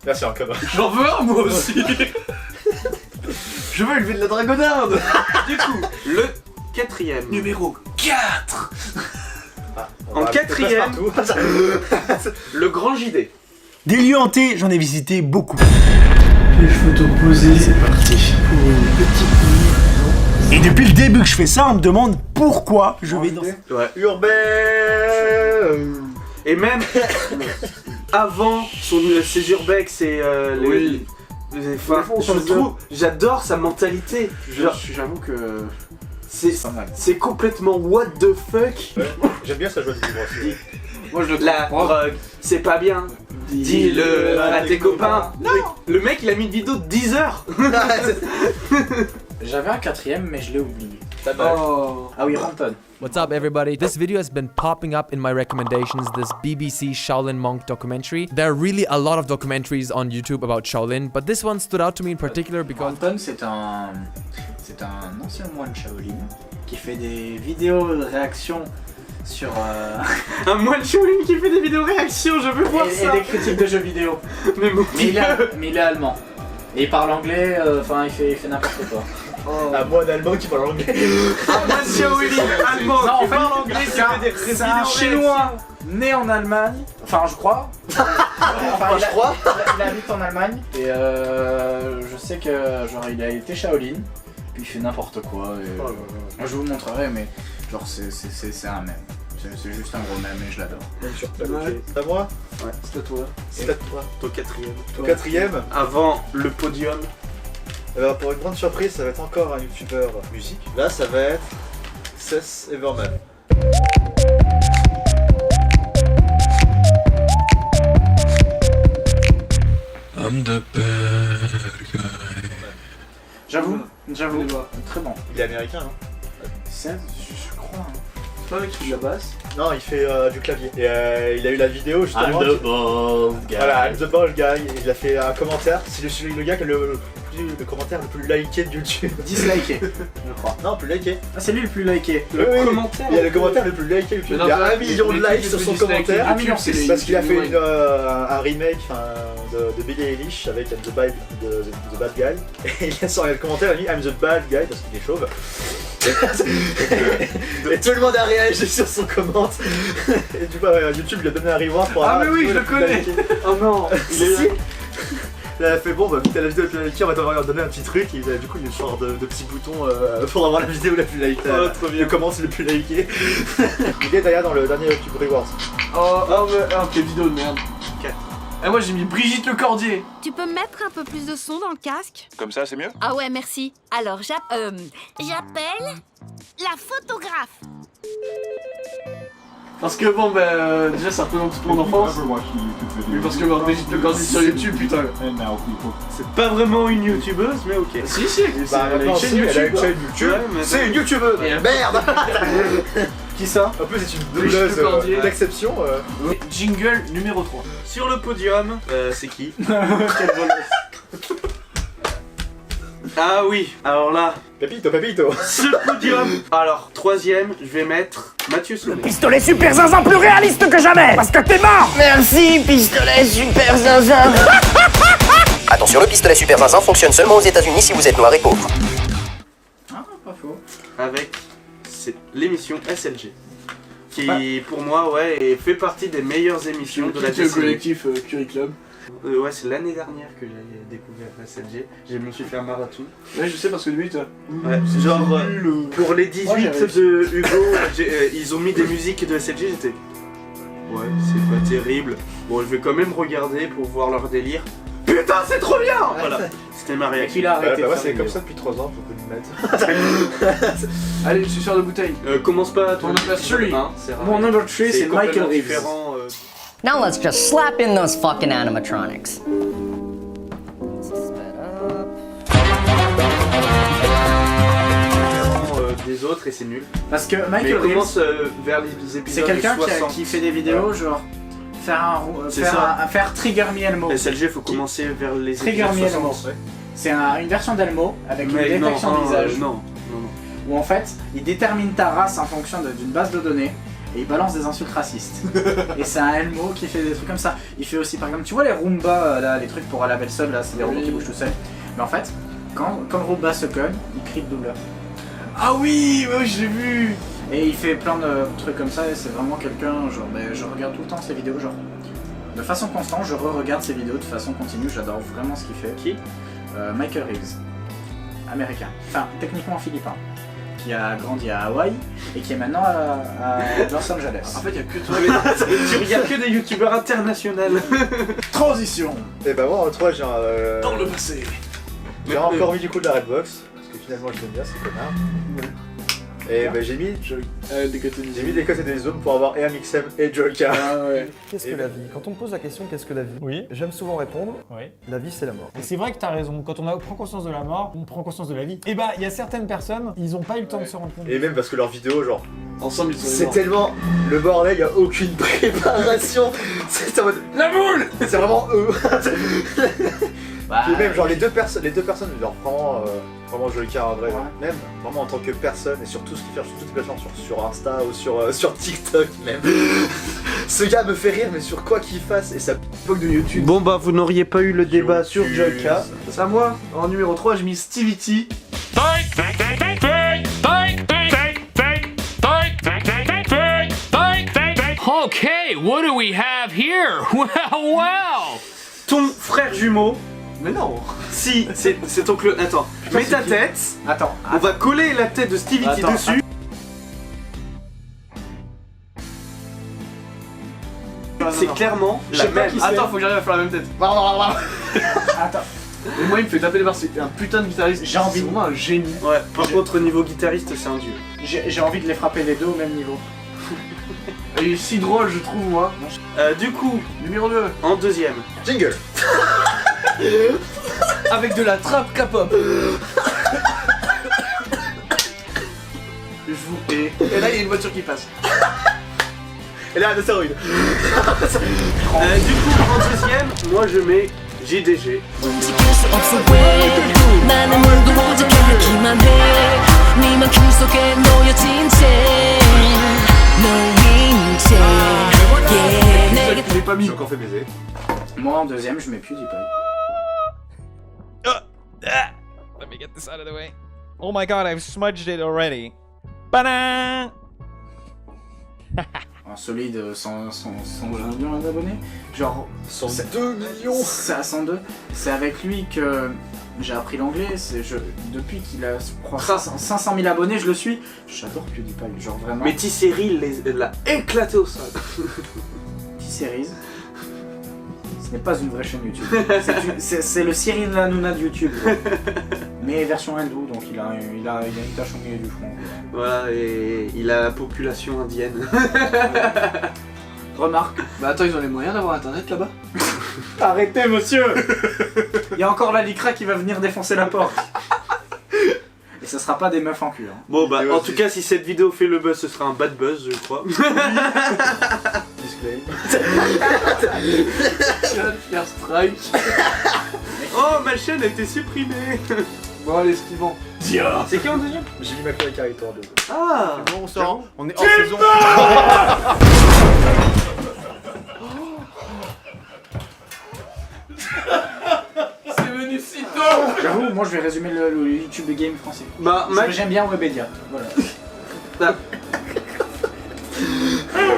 Merci, en Kama. J'en veux un moi aussi. Je veux élever de la dragonarde. Du coup, le 4ème. Numéro 4. En 4ème, le grand JD. Des lieux hantés, j'en ai visité beaucoup. Les cheveux t'opposés, c'est parti pour une petite nuit. Et depuis le début que je fais ça, on me demande pourquoi je vais dans... Ouais. Urbain. Et même avant ses urbex et oui. j'adore sa mentalité. J'avoue que c'est complètement what the fuck. Ouais. J'aime bien sa joie de vivre aussi. Moi je le La drogue, c'est pas bien. Dis-le à tes copains. Non. Le mec il a mis une vidéo de 10 heures. J'avais un 4ème mais je l'ai oublié. Oh. Ah oui, Rampton. What's up everybody? This video has been popping up in my recommendations, this BBC Shaolin monk documentary. There are really a lot of documentaries on YouTube about Shaolin, but this one stood out to me in particular because... Anton, c'est un ancien moine Shaolin qui fait des vidéos de réaction sur... Un moine Shaolin qui fait des vidéos réactions, je veux voir ça. Et des critiques de jeux vidéo. mais il est allemand. Et il parle anglais, enfin il fait n'importe quoi. Oh. Un moine allemand qui parle anglais. Un moine Shaolin allemand qui parle anglais, c'est un chinois né en Allemagne, enfin je crois. Il habite en Allemagne et je sais que genre il a été Shaolin, puis il fait n'importe quoi. Et, je vous montrerai, mais genre c'est un mème. C'est juste un gros mème et je l'adore. C'est à moi? Ouais, c'est à toi. C'est à toi. Ton quatrième. Ton quatrième? Avant le podium. Alors pour une grande surprise, ça va être encore un youtubeur musique. Là, ça va être Seth Everman. I'm the bad guy. J'avoue, très bon. Il est américain, hein? Seth, je crois. C'est pas lui qui joue la basse? Non, il fait du clavier. Et il a eu la vidéo justement. I'm the bald guy. Voilà, I'm the bald guy. Et il a fait un commentaire. C'est le gars qui a le commentaire le plus liké de YouTube. Disliké, je crois. Non, plus liké. Ah, c'est lui le plus liké. Oui, commentaire. Il y a le commentaire le plus liké de YouTube. Il y a 1 million de likes sur son commentaire. Parce qu'il a fait un remake de Billie Eilish avec The Bad Guy. Et il a sorti le commentaire, il a mis I'm the bad guy parce qu'il est chauve. Et tout le monde a réagi sur son commentaire. Et du coup, YouTube lui a donné un reward pour Ah, mais oui, je le connais. Oh non, il est là. Il a fait bon, bah vu que t'as la vidéo la plus likée, on va t'en donner un petit truc. Et du coup, il y a une genre de petits boutons pour avoir la vidéo la plus likée. Le comment c'est le plus liké. Il est d'ailleurs dans le dernier YouTube Rewards. Quelle vidéo de merde. Et moi j'ai mis Brigitte Lecordier. Tu peux mettre un peu plus de son dans le casque? Comme ça, c'est mieux? Ah ouais, merci. Alors j'appelle la photographe. Parce que bon déjà ça représente toute mon enfance. Oui, parce que Brigitte Lecordier sur YouTube, putain. C'est pas vraiment une youtubeuse, mais ok. Si, elle a une chaîne YouTube. C'est une youtubeuse. Merde. Qui ça? En plus c'est une doubleuse d'exception. Jingle numéro 3. Sur le podium, c'est qui? Quelle voleuse. Ah oui, alors là... Pepito. Ce podium. Alors, troisième, je vais mettre Mathieu Sonnet. Pistolet super zinzin plus réaliste que jamais. Parce que t'es mort. Merci, pistolet super zinzin. Attention, le pistolet super zinzin fonctionne seulement aux États-Unis si vous êtes noir et pauvre. Ah, pas faux. Avec l'émission SLG. Qui, pour moi, fait partie des meilleures émissions de la décennie. Le collectif Curry Club. Ouais, c'est l'année dernière que j'ai découvert SLG. Je me suis fait un marathon. Ouais, je sais parce que lui, toi. Ouais, genre, pour les 18 de Hugo, ils ont mis des musiques de SLG, j'étais... Ouais, c'est pas terrible. Bon, je vais quand même regarder pour voir leur délire. Putain, c'est trop bien. Voilà, c'était ma réaction. Il a arrêté. C'est comme ça depuis 3 ans, faut que nous mettre. Allez, je suis sur de bouteille. Commence pas à ton number 3. Mon number 3, c'est Michael Reeves. Différent, Now let's just slap in those fucking animatronics. Des autres et c'est nul. Parce que Michael Reeves commence vers les épisodes. C'est quelqu'un qui fait des vidéos genre faire Trigger Me Elmo. SLG, faut commencer vers les Trigger Me Elmo. C'est une version d'Elmo avec une détection de visage. Non. Où en fait, il détermine ta race en fonction d'une base de données. Et il balance des insultes racistes. Et c'est un Elmo qui fait des trucs comme ça. Il fait aussi par exemple, tu vois les Roomba là, les trucs pour laver le sol là, c'est des robots qui bougent tout seuls. Mais en fait, quand le Roomba se cogne, il crie de douleur. Ah oui, je l'ai vu. Et il fait plein de trucs comme ça et c'est vraiment quelqu'un, genre, je regarde tout le temps ses vidéos, genre, de façon constante, je re-regarde ses vidéos de façon continue, j'adore vraiment ce qu'il fait. Qui? Michael Reeves, américain, enfin techniquement philippin, qui a grandi à Hawaï et qui est maintenant à Los Angeles. En fait, il y a que toi, tu regardes que des youtubeurs internationaux. Transition. Et bah moi en 3 j'ai dans le passé. J'ai encore mis du coup de la Redbox, parce que finalement je l'aime bien, c'est connard. Et bah j'ai mis des côtés des zooms pour avoir et Amixem et Joker. Qu'est-ce que la vie? Quand on me pose la question qu'est-ce que la vie? Oui. J'aime souvent répondre. Oui. La vie c'est la mort. Et c'est vrai que t'as raison, quand on prend conscience de la mort, on prend conscience de la vie. Et bah, il y a certaines personnes, ils ont pas eu le temps de se rendre compte. Et même parce que leurs vidéos, genre, ensemble ils sont c'est tellement le bordel, y a aucune préparation. C'est en mode la boule. C'est vraiment eux. Puis même genre les deux personnes, genre vraiment Joker en vrai, même vraiment en tant que personne et sur tout ce qu'il fait, sur toutes les plateformes, sur Insta ou sur TikTok même. Ce gars me fait rire, mais sur quoi qu'il fasse et sa époque de YouTube. Bon bah vous n'auriez pas eu le débat sur Joker. C'est à moi. En numéro 3 j'ai mis Stevie T. Okay, what do we have here? Well. Ton frère jumeau. Mais non. Si, c'est ton clone. Attends, mets ta tête. Attends. On va coller la tête de Stevie T dessus. C'est clairement la même. Attends, faut que j'arrive à faire la même tête. Attends. Et moi il me fait taper les barres, c'est un putain de guitariste. J'ai envie. C'est vraiment un génie. Ouais, par contre au niveau guitariste c'est un dieu. J'ai envie de les frapper les deux au même niveau. Il est si drôle je trouve moi. Du coup, numéro 2. En deuxième. Jingle. Avec de la trappe K-pop. Je vous hais. Et là il y a une voiture qui passe. Et là un astéroïde. Du coup en deuxième, moi je mets JDG. Je l'ai pas mis. J'ai encore fait baiser. Moi en deuxième, je mets PewDiePie. Let me get this out of the way. Oh my god, I've smudged it already. Ba-da! Un solide 100 millions d'abonnés. Genre 102 millions. C'est à 102. C'est avec lui que j'ai appris l'anglais. Depuis qu'il a 500 000 abonnés, je le suis. J'adore PewDiePie, genre vraiment. Mais T-Series l'a éclaté au sol. T-Series, ce n'est pas une vraie chaîne YouTube. C'est le Cyril Hanouna de YouTube. Mais version hindou, donc il a une tache au milieu du front. Voilà, et il a la population indienne. Remarque. Bah attends, ils ont les moyens d'avoir internet là-bas? Arrêtez monsieur. Il y a encore la Lycra qui va venir défoncer la porte. Et ce sera pas des meufs en cul. Hein. Bon bah en tout cas si cette vidéo fait le buzz, ce sera un bad buzz je crois. Display. Faire strike. Oh ma chaîne a été supprimée. Bon allez, suivant. C'est qui en deuxième? J'ai mis McFly et Carlito en deuxième. Ah Bon, on sort. On est en saison. C'est venu si tôt. J'avoue, moi je vais résumer le YouTube Game français. Bah Parce que j'aime bien Webedia. Voilà.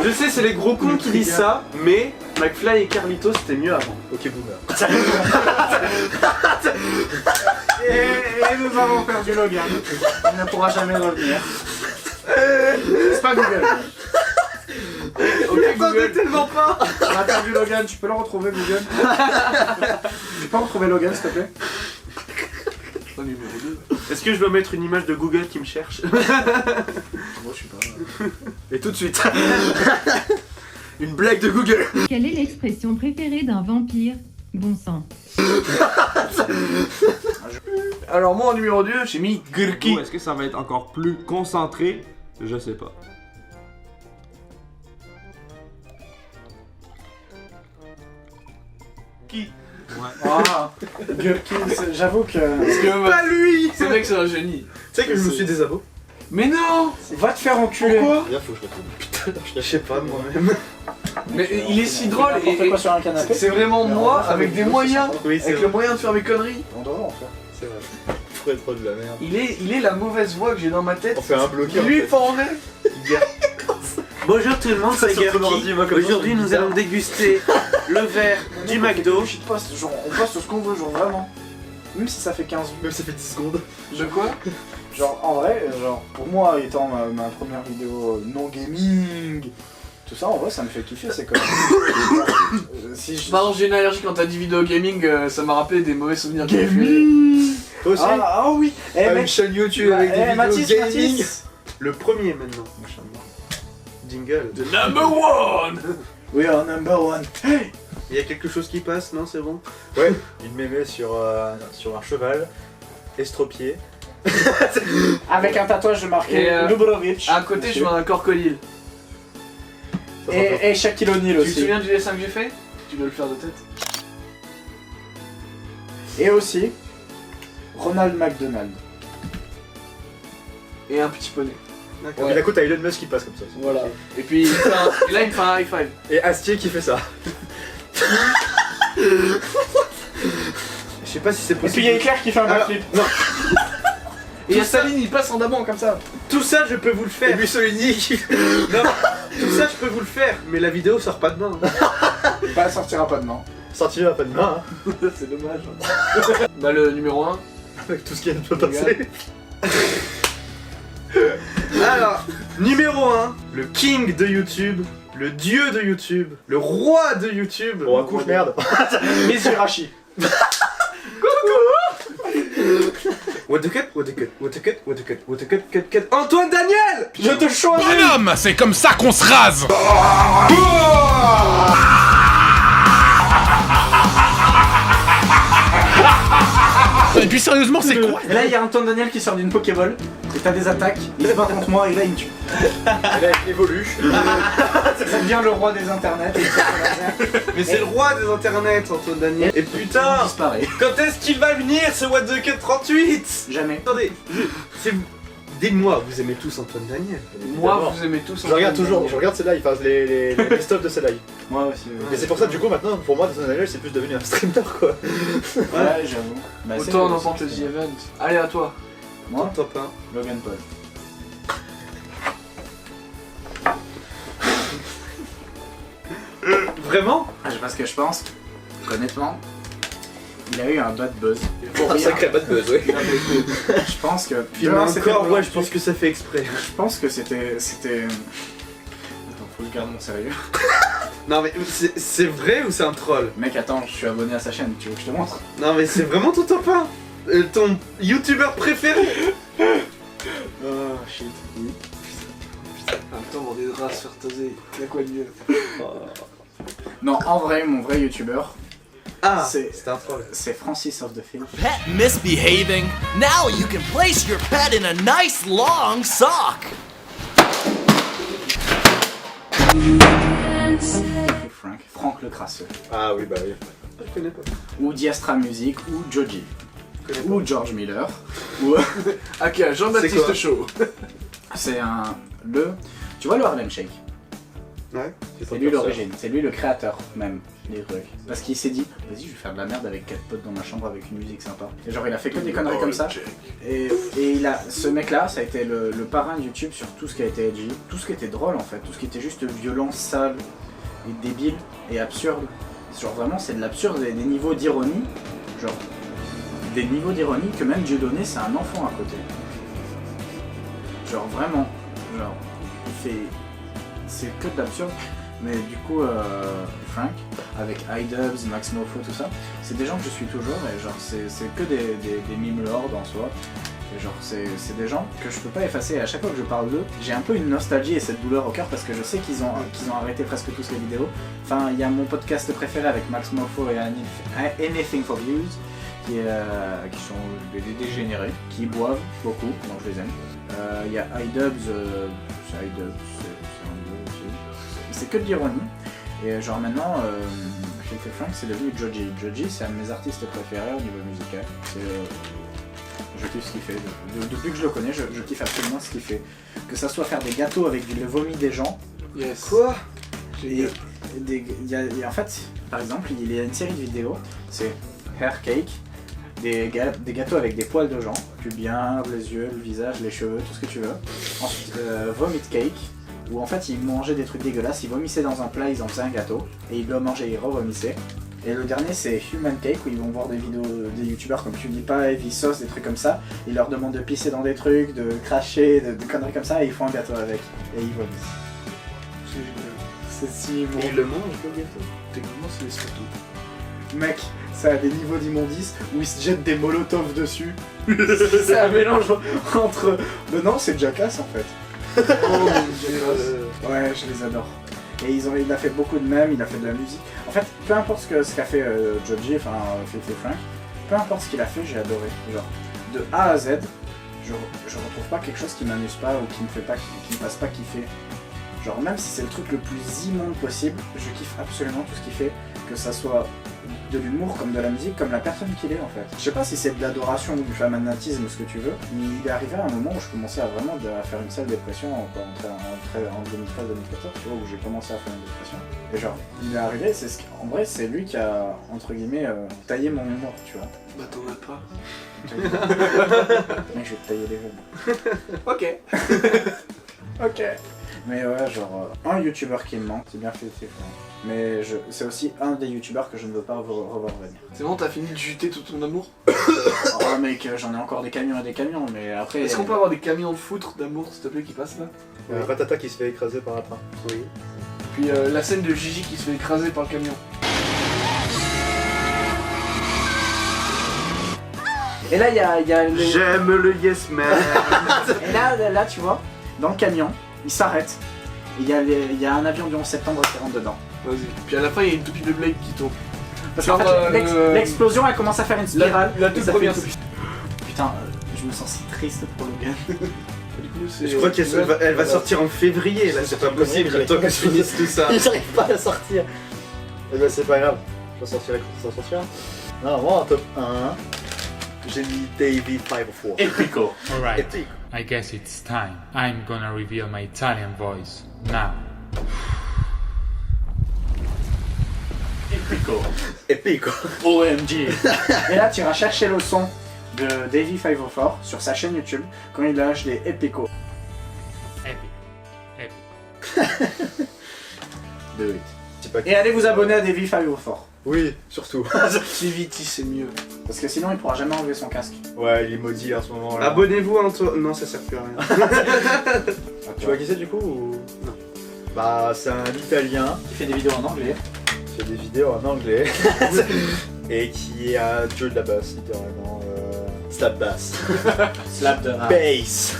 Je sais c'est les gros cons qui disent ça, mais McFly et Carlito c'était mieux avant. Ok boomer. Et nous avons perdu Logan. Il ne pourra jamais revenir. C'est pas Google. Ok Google tellement pas. On a perdu Logan, tu peux le retrouver Google. Tu peux retrouver Logan s'il te plaît? Est-ce que je dois mettre une image de Google qui me cherche? Moi je suis pas. Et tout de suite. Une blague de Google. Quelle est l'expression préférée d'un vampire? Bon sang. Alors moi en numéro 2, j'ai mis Gurki. Est-ce que ça va être encore plus concentré? Je sais pas. Qui? Ouais. Ah, Gurki, j'avoue que. Pas lui. C'est vrai que c'est un génie. Tu sais que je me suis désabonné. Mais non. Va te faire enculer. Pourquoi? Regarde, faut que je retrouve. Putain, je sais pas moi-même. Mais il est si drôle et pas sur un canapé. c'est vraiment moi avec des moyens, Oui, c'est avec vrai. le moyen de faire mes conneries. On devrait en faire. C'est vrai. Je pourrais être trop de la merde. Il est la mauvaise voix que j'ai dans ma tête. On fait un bloqué en Lui fait. pas en vrai. Bonjour tout le monde, c'est Gurki. Aujourd'hui nous allons déguster le verre du McDo. Genre, on poste ce qu'on veut, genre vraiment. Même si ça fait 15 Même si ça fait 10 secondes. De quoi? Genre en vrai, genre pour moi étant ma première vidéo non gaming, tout ça en vrai ça me fait kiffer, c'est comme... si je... Pardon, j'ai une allergie quand t'as dit vidéo gaming, ça m'a rappelé des mauvais souvenirs. Gaming. Toi aussi Ah oui. Une chaîne YouTube avec des vidéos gaming. le premier maintenant. Jingle. The number one. We are number one. Hey. Il y a quelque chose qui passe, non? C'est bon? Ouais, une mémé sur un cheval, estropié. Avec un tatouage marqué Lubrovic. À côté, je vois un crocodile. Et Shaquille O'Neal aussi. Tu te souviens du dessin que j'ai fait? Tu dois le faire de tête. Et aussi Ronald McDonald. Et un petit poney. D'accord. Et d'un coup, t'as Elon Musk qui passe comme ça. Voilà. Et puis là, il me fait un high five. Et Astier qui fait ça. Je sais pas si c'est possible. Et puis il y a Hitler qui fait un backflip. Non. Et il y a Staline, il passe en amont comme ça. Tout ça, je peux vous le faire. Et Mussolini qui... Non, tout ça, je peux vous le faire. Mais la vidéo sort pas demain. Bah, elle sortira pas demain. Sortira pas demain. Hein. C'est dommage. Bah, le numéro 1. Avec tout ce qui vient de se passer. Alors, numéro 1, le king de YouTube, le dieu de YouTube, le roi de YouTube. Bon, un coup, je merde. Mizurashi. What the cut, what the cut, what the cut, what the cut, what the cut, cut, cut. Antoine Daniel, je te choisis. Bonhomme, c'est comme ça qu'on se rase. Et puis sérieusement, c'est quoi? Et là, il y a Antoine Daniel qui sort d'une Pokéball. Et t'as des attaques, il se bat contre moi et là, il me tue. Et là, il évolue. Ça devient le roi des internets. Mais c'est le roi des internets, Antoine Daniel. Et putain, il disparaît. Quand est-ce qu'il va venir, ce What the Cut 38? Jamais. Attendez, dites-moi, vous aimez tous Antoine Daniel? Moi, vous aimez tous Je regarde toujours, je regarde celle-là, il passe les best-of de celle-là. Moi aussi. Et c'est pour ça, du coup, maintenant, pour moi, Antoine Daniel, c'est plus devenu un streamer, quoi. Ouais, j'avoue. Bah, autant dans Fantasy Event. Allez, à toi. Moi, top 1. Logan Paul. Vraiment? Ah, parce que je pense, honnêtement, il a eu un bad buzz. Un sacré bad buzz, oui. Je pense que... Puis encore, ouais, je pense que ça fait exprès. Je pense que c'était... Attends, faut que je garde mon sérieux. Non mais c'est vrai ou c'est un troll? Mec, attends, je suis abonné à sa chaîne, tu veux que je te montre? Non mais c'est vraiment ton top 1? Ton youtubeur préféré? Oh shit. En même temps, on est de race faire toser. Y'a quoi de mieux? Non, en vrai, mon vrai youtubeur, c'est un troll. C'est Francis of the Field. Pet misbehaving. Now you can place your pet in a nice long sock. Franck le Crasseux. Ah oui, bah oui. Je connais pas. Ou Diestra Music, ou Joji. Ou George Miller. Ou... Ok, Jean-Baptiste Chaud. C'est tu vois le Harlem Shake? Ouais. C'est lui l'origine, c'est lui le créateur même des trucs. Parce qu'il s'est dit, vas-y, je vais faire de la merde avec 4 potes dans ma chambre avec une musique sympa. Et genre il a fait que des conneries comme ça. Et ce mec là, ça a été le parrain de YouTube sur tout ce qui a été edgy, tout ce qui était drôle en fait, tout ce qui était juste violent, sale, et débile, et absurde. Genre vraiment c'est de l'absurde et des niveaux d'ironie, genre des niveaux d'ironie que même Dieudonné c'est un enfant à côté. Genre vraiment, genre il fait... C'est que de l'absurde, mais du coup Frank, avec iDubbbz, Max Mofo, tout ça, c'est des gens que je suis toujours et genre c'est que des meme lords en soi. Et genre c'est des gens que je peux pas effacer et à chaque fois que je parle d'eux, j'ai un peu une nostalgie et cette douleur au cœur parce que je sais qu'ils ont arrêté presque tous les vidéos. Enfin il y a mon podcast préféré avec Max Mofo et Anything for Views qui sont des dégénérés, qui boivent beaucoup, donc je les aime. Il y a iDubbbz, c'est iDubbbz, c'est que de l'ironie. Et genre maintenant, j'ai fait Frank, c'est devenu Joji. Joji, c'est un de mes artistes préférés au niveau musical. Je kiffe ce qu'il fait. Depuis que je le connais, je kiffe absolument ce qu'il fait. Que ça soit faire des gâteaux avec le vomi des gens. Yes. Quoi? En fait, par exemple, il y a une série de vidéos, c'est Hair Cake, des gâteaux avec des poils de gens, pubiens, les yeux, le visage, les cheveux, tout ce que tu veux. Ensuite, Vomit Cake, où en fait ils mangeaient des trucs dégueulasses, ils vomissaient dans un plat, ils en faisaient un gâteau, et ils le mangeaient, ils revomissaient. Et le dernier c'est Human Cake, où ils vont voir des vidéos des youtubeurs comme PewDiePie, Vsauce, des trucs comme ça, ils leur demandent de pisser dans des trucs, de cracher, de conneries comme ça, et ils font un gâteau avec, et ils vomissent. C'est si bon. Et ils le mangent le gâteau? Techniquement c'est les surtout. Mec, ça a des niveaux d'immondice où ils se jettent des molotovs dessus. C'est un mélange entre... Non, c'est Jackass en fait. Ouais, je les adore. Et il a fait beaucoup de mèmes, il a fait de la musique. En fait, peu importe ce qu'a fait Joji, enfin Fifi Frank, peu importe ce qu'il a fait, j'ai adoré. Genre, de A à Z, je retrouve pas quelque chose qui m'amuse pas ou qui me fasse pas kiffer. Genre, même si c'est le truc le plus immonde possible, je kiffe absolument tout ce qu'il fait, que ça soit de l'humour, comme de la musique, comme la personne qu'il est en fait. Je sais pas si c'est de l'adoration ou du fanatisme, ce que tu veux, mais il est arrivé à un moment où je commençais à vraiment faire une sale dépression en 2013-2014, tu vois, où j'ai commencé à faire une dépression. Et genre, il est arrivé, en vrai, c'est lui qui a, entre guillemets, taillé mon humour, tu vois. Bah t'en as pas. Mec, je vais te tailler les veines. Ok. Ok. Mais ouais, genre, un youtubeur qui me manque, c'est bien fait, mais c'est aussi un des youtubeurs que je ne veux pas revoir venir. C'est bon, t'as fini de juter tout ton amour? Oh mec, j'en ai encore des camions et des camions, mais après... Est-ce qu'on peut avoir des camions de foutre d'amour, s'il te plaît, qui passent là? Ratata qui se fait écraser par un train. Oui. Puis la scène de Gigi qui se fait écraser par le camion. Et là, il y a le... J'aime le yes man. Et là, tu vois, dans le camion, il s'arrête. Il y a un avion du 11 septembre qui rentre dedans. Vas-y. Puis à la fin, il y a une toupie de Blake qui tombe. Parce qu'en fait, l'explosion, elle commence à faire une spirale. La toute première. Putain, je me sens si triste pour Logan. Je crois qu'elle va sortir en février, là c'est pas possible, j'attends que je finisse tout ça. J'arrive pas à la sortir. Eh ben c'est pas grave, je vais sortir quand ça sortira. Non, moi en top 1, j'ai mis David 504. Epico. Alright, Epico. I guess it's time. I'm gonna reveal my Italian voice now. Epico. OMG. Et là, tu iras chercher le son de Davey 504 sur sa chaîne YouTube quand il lâche des Epico. Do it. Et allez vous abonner à Davey 504. Oui, surtout. Viti, c'est mieux. Parce que sinon, il pourra jamais enlever son casque. Ouais, il est maudit en ce moment là. Abonnez-vous à Antoine. Non, ça sert plus à rien. Tu vois qui c'est du coup ou... Non. Bah, c'est un Italien. Qui fait des vidéos en anglais. Qui fait des vidéos en anglais. Et qui a Dieu de la basse, littéralement. Slap bass. Slap de rap. Bass.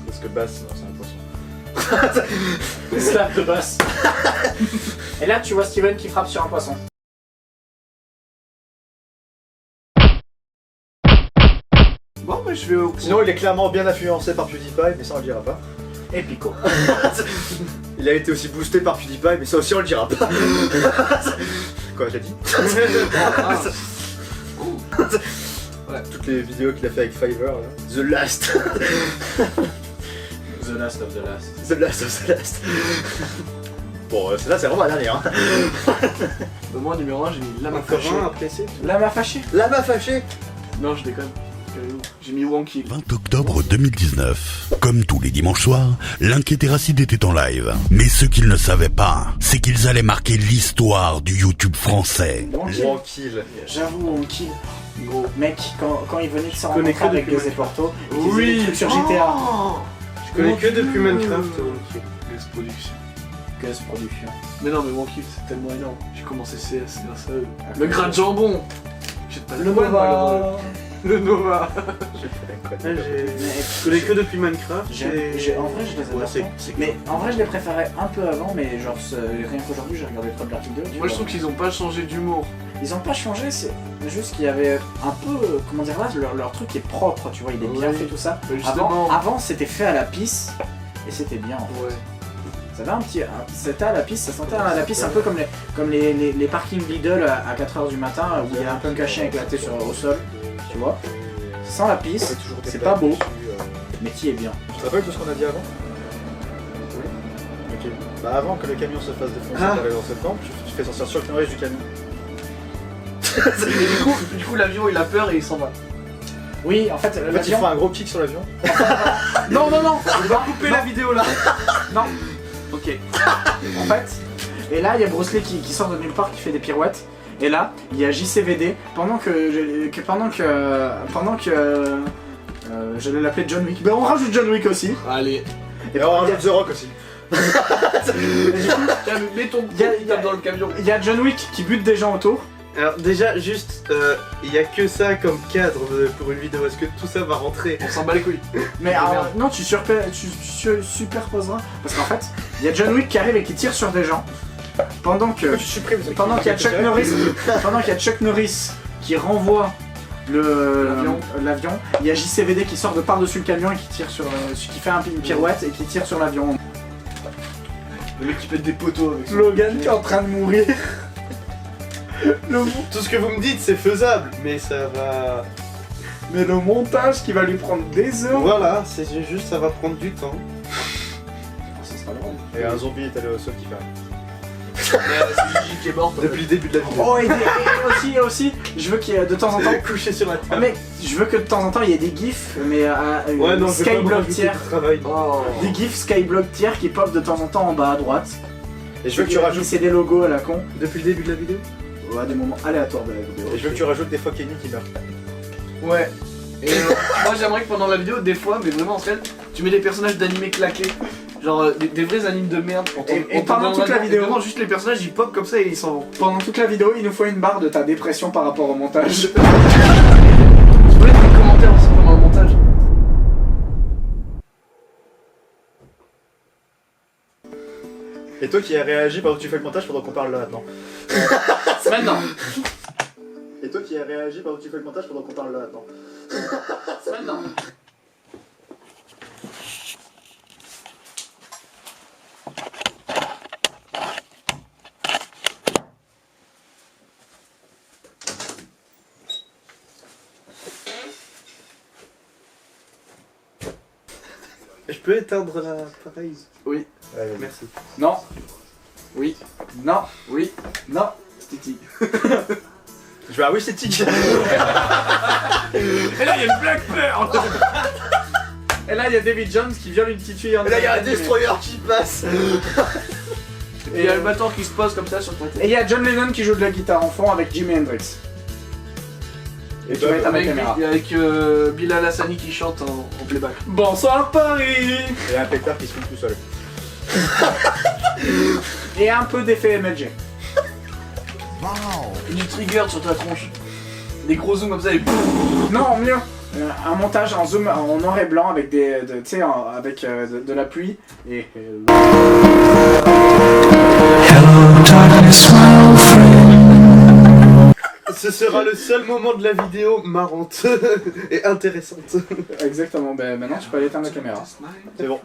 Parce que bass, non, c'est un poisson. Slap de basse. Et là, tu vois Steven qui frappe sur un poisson. Bon, bah je vais au... Sinon, il est clairement bien influencé par PewDiePie, mais ça on le dira pas. Épico. Il a été aussi boosté par PewDiePie, mais ça aussi on le dira pas. Quoi, j'ai dit Ouais. Toutes les vidéos qu'il a fait avec Fiverr, là. The Last. The Last of the Last. The Last of the Last. Bon, celle-là c'est vraiment la dernière. Hein. Moi, numéro 1, j'ai mis Lama Fâchée. Après, c'est Lama Fâchée. Lama Fâchée. Non, je déconne. J'ai mis Wonky. 20 octobre 2019. Comme tous les dimanches soirs, l'Inquiété Racide était en live. Mais ce qu'ils ne savaient pas, c'est qu'ils allaient marquer l'histoire du YouTube français. Wonky. J'avoue, Wonky. Gros, mec, quand il venait de se connais rencontrer que avec depuis des Porto, Oui, sur GTA. Je connais que depuis Minecraft. Gus Production. Gus Production. Mais non, mais Wonky, c'est tellement énorme. J'ai commencé CS grâce à eux. Le grain de jambon. J'ai pas Le Nova. Le Nova. Je connais que depuis Minecraft. En vrai, je les adore. Mais en vrai, je les préférais un peu avant, mais genre, rien qu'aujourd'hui, j'ai regardé trop de leurs vidéos. Moi, je trouve qu'ils ont pas changé d'humour. Ils ont pas changé, c'est juste qu'il y avait un peu, comment dire là, leur truc est propre, tu vois, il est bien fait tout ça. Avant c'était fait à la pisse, et c'était bien en fait. Ouais. Ça avait un petit... C'était à la pisse, ça sentait à la pisse, un peu comme les parkings Lidl à 4h du matin, où il y a un punk à chien éclaté au sol, tu vois. Ça sent la pisse, c'est pas beau, mais qui est bien. Tu te rappelles de ce qu'on a dit avant? Oui. Ok. Bah avant que le camion se fasse défoncer par les 11 septembre, tu fais sortir sur le riche du camion. Et du coup l'avion il a peur et il s'en va. Oui, en fait, il fera un gros kick sur l'avion. Non, on va couper la vidéo là. Non. Ok. En fait, et là il y a Bruce Lee qui sort de nulle part, qui fait des pirouettes. Et là, il y a JCVD, pendant que j'allais l'appeler John Wick. Ben on rajoute John Wick aussi. Allez. Et on rajoute The Rock aussi. Mets ton tape dans le camion. Il y a John Wick qui bute des gens autour. Alors déjà, juste, il y a que ça comme cadre pour une vidéo. Est-ce que tout ça va rentrer? On s'en bat les couilles. Mais non, tu superposeras. Parce qu'en fait, il y a John Wick qui arrive et qui tire sur des gens. Pendant qu'il y a Chuck Norris qui renvoie l'avion, il y a JCVD qui sort de par-dessus le camion et qui tire sur qui fait une pirouette et qui tire sur l'avion. Le mec qui pète des poteaux avec son... Logan qui est en train de mourir. Tout ce que vous me dites, c'est faisable, mais ça va... Mais le montage qui va lui prendre des heures. Voilà, c'est juste, ça va prendre du temps. Ça sera drôle. Et un zombie est allé au sol qui fait. C'est Gigi qui est mort. Depuis le début de la vidéo. Oh, et aussi, je veux qu'il y ait de temps en temps. Couché sur la table. Mais je veux que de temps en temps il y ait des gifs, mais ouais, non, Skyblock tier. Oh. Des gifs Skyblock tier qui pop de temps en temps en bas à droite. Et je veux que tu rajoutes. C'est des logos à la con. Depuis le début de la vidéo? Ouais, des moments aléatoires de la vidéo. Et je veux que tu rajoutes des fois Kenny qui meurt. Ouais. Et moi j'aimerais que pendant la vidéo, des fois, mais vraiment en fait, tu mets des personnages d'animés claqués. Genre des vrais animes de merde pour ton. Et pendant toute la vidéo, vraiment juste les personnages ils pop comme ça et ils s'en vont. Pendant toute la vidéo, il nous faut une barre de ta dépression par rapport au montage. Je peux mettre des commentaires aussi pendant le montage. Et toi qui as réagi pendant que tu fais le montage pendant qu'on parle là maintenant. Maintenant. Et toi qui as réagi pendant que tu fais le montage pendant qu'on parle là maintenant. Maintenant. Je peux éteindre l'appareil? Oui. Ouais, merci. Non. Oui. Non. Oui. Non. Titi. Je vais oui c'est Tic. Et là il y a une Black Pearl. Et là il y a David Jones qui viole une petite fille en... Et là il y a un destroyer qui passe. Et il y a le bâton qui se pose comme ça sur ton tête. Et il y a John Lennon qui joue de la guitare en fond avec Jimi Hendrix. Et tu vas être à ma caméra. Avec Bilal Hassani qui chante en playback. Bonsoir Paris. Et un pétard qui se fout tout seul. Et un peu d'effet MLG. Et du trigger sur ta tronche. Des gros zooms comme ça et... Non, mieux. Un montage en zoom en noir et blanc avec des, tu sais, avec de la pluie et Ce sera le seul moment de la vidéo marrante et intéressante. Exactement. Ben maintenant tu peux aller éteindre la caméra. C'est bon.